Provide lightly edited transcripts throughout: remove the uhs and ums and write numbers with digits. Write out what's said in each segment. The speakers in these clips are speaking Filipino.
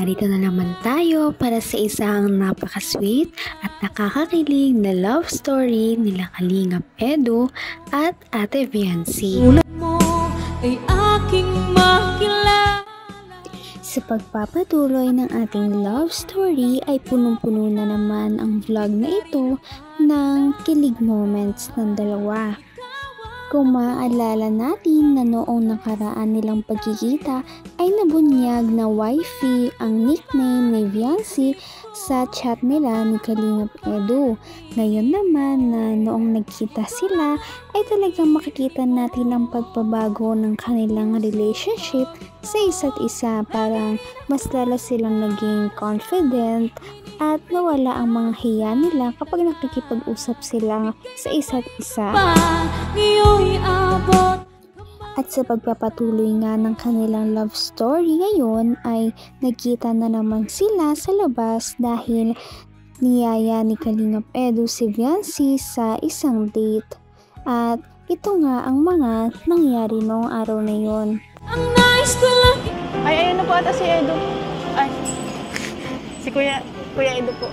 narito na naman tayo para sa isang napaka-sweet at nakakakilig na love story nila Kalingap Edu at Ate Viancy. Ay aking makilala. Sa pagpapatuloy ng ating love story ay punong-puno na naman ang vlog na ito ng kilig moments ng dalawa. Kung maaalala natin na noong nakaraan nilang pagkikita ay nabunyag na wifey ang nickname ni Viancy sa chat nila ni Kalingap Edu. Ngayon naman na noong nagkita sila ay talagang makikita natin ang pagbabago ng kanilang relationship sa isa't isa. Parang mas lalo silang naging confident at nawala ang mga hiya nila kapag nakikipag-usap sila sa isa't isa. At sa pagpapatuloy nga ng kanilang love story ngayon ay nagkita na naman sila sa labas dahil niyaya ni Kalingap Edu si Viancy sa isang date. At ito nga ang mga nangyari noong araw na yon. Ay, ayun na po ata si Edu. Ay, si Kuya Edu po.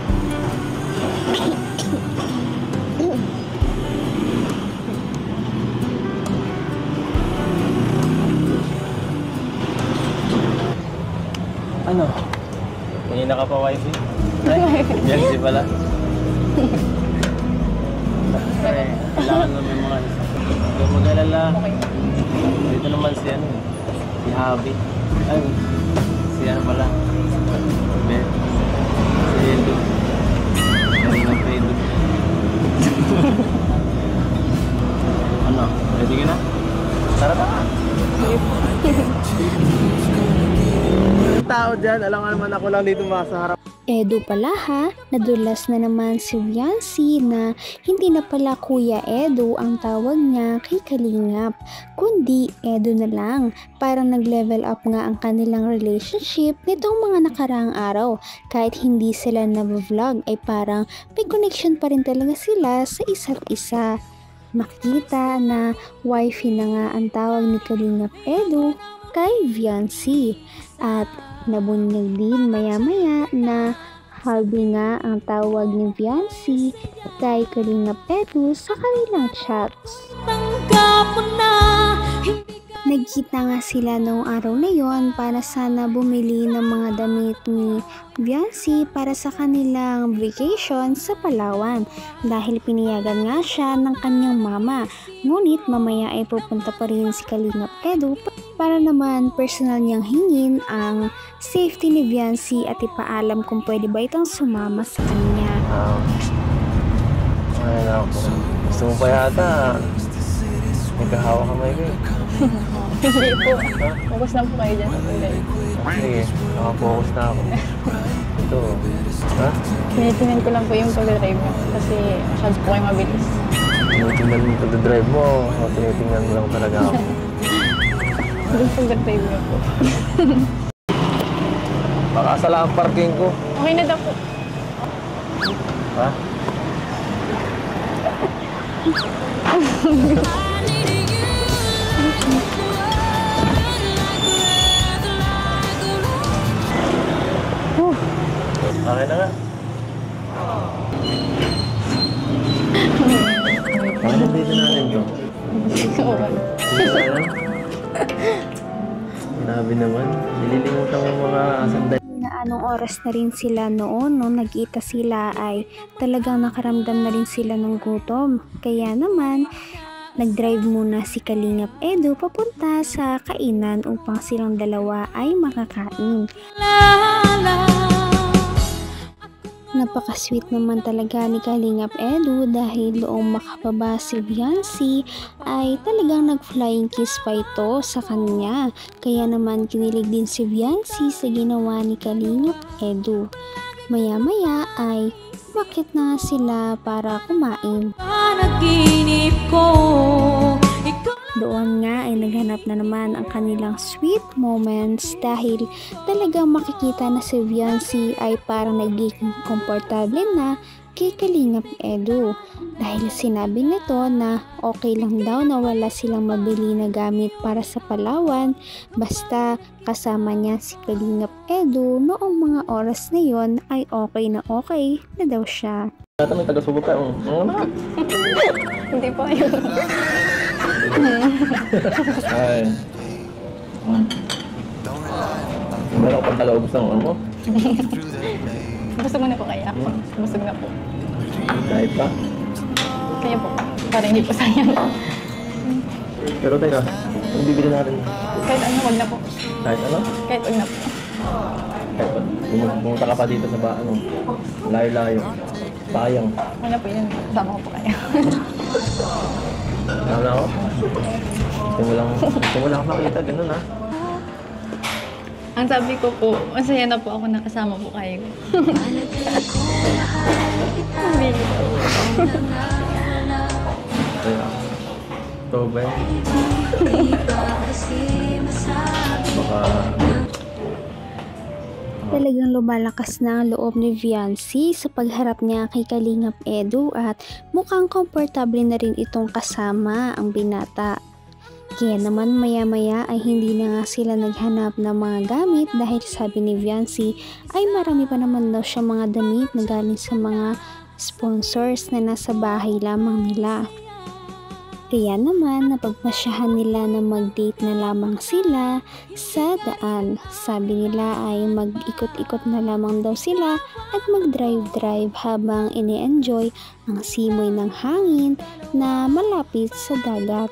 Ano? Kanina ka pa wifey? Ay, Viancy pala. Ay, kailangan mo may mga yung mag-alala. Dito naman si si Javi. Ay, si pala. Ben. Si Edu. Kalingap Edu. Ano? Ready ka na? Tara ba? Tao dyan, alam nga naman ako lang dito sa harap. Edu pala ha, nadulas na naman si Viancy na hindi na pala Kuya Edu ang tawag niya kay Kalingap, kundi Edu na lang. Parang nag-level up nga ang kanilang relationship nitong mga nakaraang araw. Kahit hindi sila na-vlog ay parang may connection pa rin talaga sila sa isa't isa. Makita na wifey na nga ang tawag ni Kalingap Edu kay Viancy at nabunyag din maya-maya na Javi nga ang tawag ni Viancy kay Kalingap Edu sa kanilang chats. Nagkita nga sila noong araw na yon para sana bumili ng mga damit ni Viancy para sa kanilang vacation sa Palawan dahil piniyagan nga siya ng kanyang mama. Ngunit mamaya ay pupunta pa rin si Kalingap Edu para naman personal niyang hingin ang safety ni Viancy at ipaalam kung pwede ba itong sumama sa kanya. Ay, naku. Gusto mo pa yata magkahawa kamay ko eh. Hindi po. Focus lang po kayo dyan sa kulay. Sige, nakapokus na ako. Ito. Ha? Tinitingnan ko lang po yung pag-drive mo kasi masyado po kayo mabilis. Tinitingnan mo pag-drive mo o tinitingnan mo lang talaga ako? Yung pag-drive mo po. Baka sala ang parking ko. Okay na daw po. Ha? Okay na nga. Ano dito natin to? Oo ba? Grabe naman. Nililimutan mo mga sandali. Na anong oras na rin sila noon nung nagkita sila ay talagang nakaramdam na rin sila ng gutom. Kaya naman, nag-drive muna si Kalingap Edu papunta sa kainan upang silang dalawa ay makakain. Napaka-sweet naman talaga ni Kalingap Edu dahil noong makababa si Viancy ay talagang nag-flying kiss pa ito sa kanya. Kaya naman kinilig din si Viancy sa ginawa ni Kalingap Edu. Maya-maya ay umakyat na sila para kumain. Doon nga ay naghanap na naman ang kanilang sweet moments dahil talagang makikita na si Viancy ay parang nagiging komportable na kay Kalingap Edu dahil sinabi nito na okay lang daw na wala silang mabili na gamit para sa Palawan basta kasama niya si Kalingap Edu. Noong mga oras na yon ay okay na daw siya. Ata may taga-subo ka. Hindi po yun. Ay. Meron kang taga-ubos ng ano mo? Busog mo na po kaya? Busog na po. Kahit pa. Kaya po. Para hindi po sayang. Pero teka, kung bibili natin. Kahit ano, wag na po. Kahit ano? Kahit wag na po. Kahit pa. Pumunta ka pa dito sa ano, layo-layo. Sayang. Wag na po yun. Sama ko po kaya. Alam na ako. Simula ko makita, ganun ha. Ang sabi ko po, masaya na po ako nakasama po kayo. Kaya, ito ba yun? Baka, Talagang lumalakas na ang loob ni Viancy sa pagharap niya kay Kalingap Edu at mukhang komportable na rin itong kasama ang binata. Kaya naman maya-maya ay hindi na nga sila naghanap ng mga gamit dahil sabi ni Viancy ay marami pa naman daw siya mga damit na galing sa mga sponsors na nasa bahay lamang nila. Kaya naman napagpasyahan nila na mag-date na lamang sila sa daan. Sabi nila ay mag-ikot-ikot na lamang daw sila at mag-drive-drive habang ini-enjoy ang simoy ng hangin na malapit sa dagat.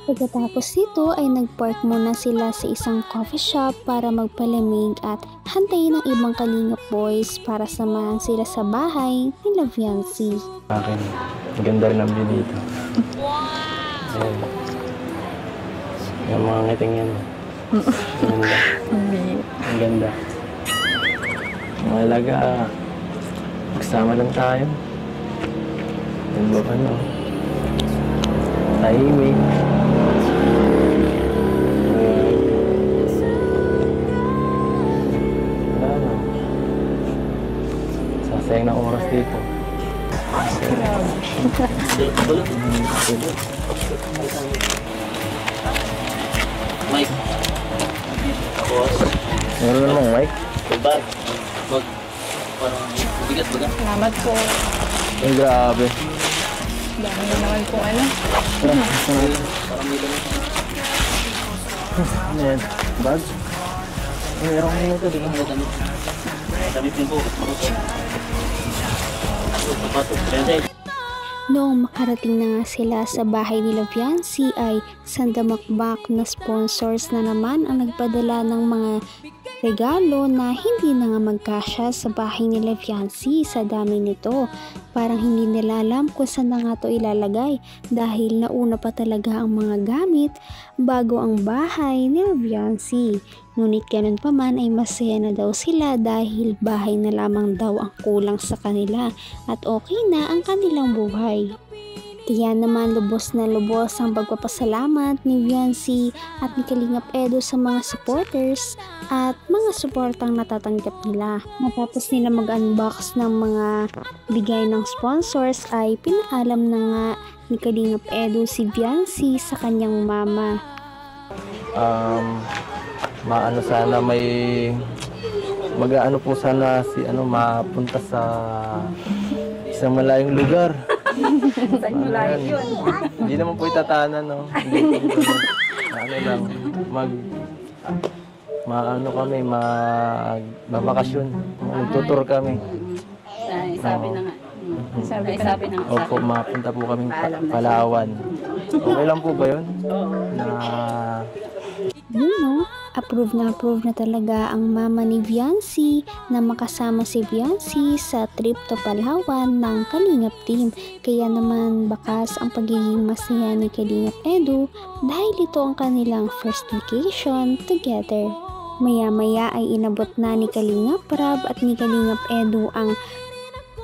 Pagkatapos nito ay nag-park muna sila sa isang coffee shop para magpalamig at hantayin ng ibang Kalingap boys para samahan sila sa bahay ni Viancy. akin, maganda rin ang view dito. Ayan. Yung mga ngiting yan. Ang ganda. Ang ganda. Mahalaga, magsama lang tayo. Yan ba pa no? Tahimik. Wala na. Sasayang na oras dito. Mike. Tapos, Meron namang mic. bag. Bag. Parang bigat ba? Salamat po. Ay, grabe. Dami na naman po ano. Parang may lamang. Ano yan? Bag? Meron ko nito, di ba? Damit din po. Sapatos. Trended. Noong makarating na nga sila sa bahay ni Viancy ay sandamakbak na sponsors na naman ang nagpadala ng mga regalo na hindi na nga magkasya sa bahay ni Viancy sa dami nito. Parang hindi nila alam kung saan na nga ito ilalagay dahil nauna pa talaga ang mga gamit bago ang bahay ni Viancy. Ngunit ganun pa man ay masaya na daw sila dahil bahay na lamang daw ang kulang sa kanila at okay na ang kanilang buhay. Kaya naman lubos na lubos ang pagpapasalamat ni Viancy at ni Kalingap Edu sa mga supporters at mga suportang natatanggap nila. Matapos nila mag-unbox ng mga bigay ng sponsors ay pinaalam na nga ni Kalingap Edu si Viancy sa kanyang mama. Maano sana may mag-aano po sana si ano mapunta sa isang malayong lugar. Saan malayo yun? Hindi naman po itatanan, no? Hindi po ano lang maano kami magbabakasyon. Magtutur kami. Ay, sabi na nga. Sabi Sabi na nga. Opo, mapunta po kami Palawan. Okay lang po ba yun? Na Approve na talaga ang mama ni Viancy na makasama si Viancy sa trip to Palawan ng Kalingap team. Kaya naman bakas ang pagiging masaya ni Kalingap Edu dahil ito ang kanilang first vacation together. Maya-maya ay inabot na ni Kalingap Rab at ni Kalingap Edu ang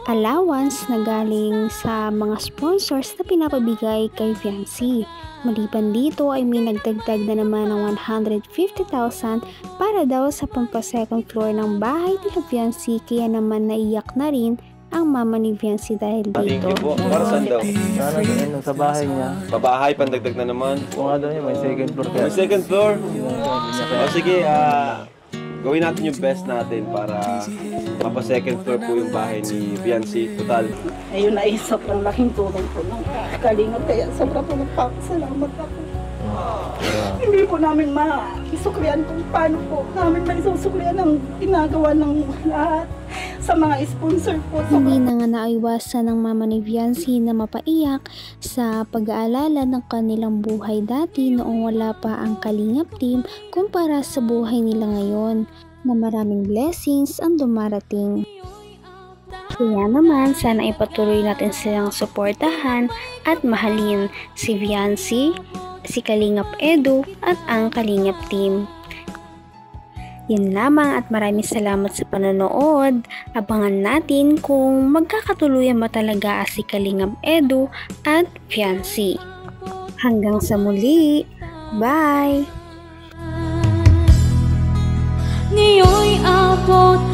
allowance na galing sa mga sponsors na pinapabigay kay Viancy. Maliban dito ay may nagdagdag na naman ng 150,000 para daw sa pampa-second floor ng bahay ni Viancy, kaya naman naiyak na rin ang mama ni Viancy dahil Thank dito. you po. Para saan daw? Sana doon sa bahay niya. Pabahay, pandagdag na naman. Kung nga daw niya, may second floor kaya. May second floor? O sige, gawin natin yung best natin para mapa-second floor po yung bahay ni Viancy. Total. Ayun ay sobrang laking tulong po ng Kalingap. Kaya sobrang po nagpapasalamat ako. Hindi po namin maisuklian kung paano po namin maisusuklian ang ginagawa ng lahat sa mga sponsor po. Hindi na nga naiwasan ng mama ni Viancy na mapaiyak sa pag-aalala ng kanilang buhay dati noong wala pa ang Kalingap team kumpara sa buhay nila ngayon na maraming blessings ang dumarating. Kaya naman sana ipatuloy natin silang suportahan at mahalin si Viancy, si Kalingap Edu at ang Kalingap team. Yun lamang at maraming salamat sa panonood. Abangan natin kung magkakatuluyan ba talaga si Kalingap Edu at Viancy. Hanggang sa muli. Bye! Ngayon'y abot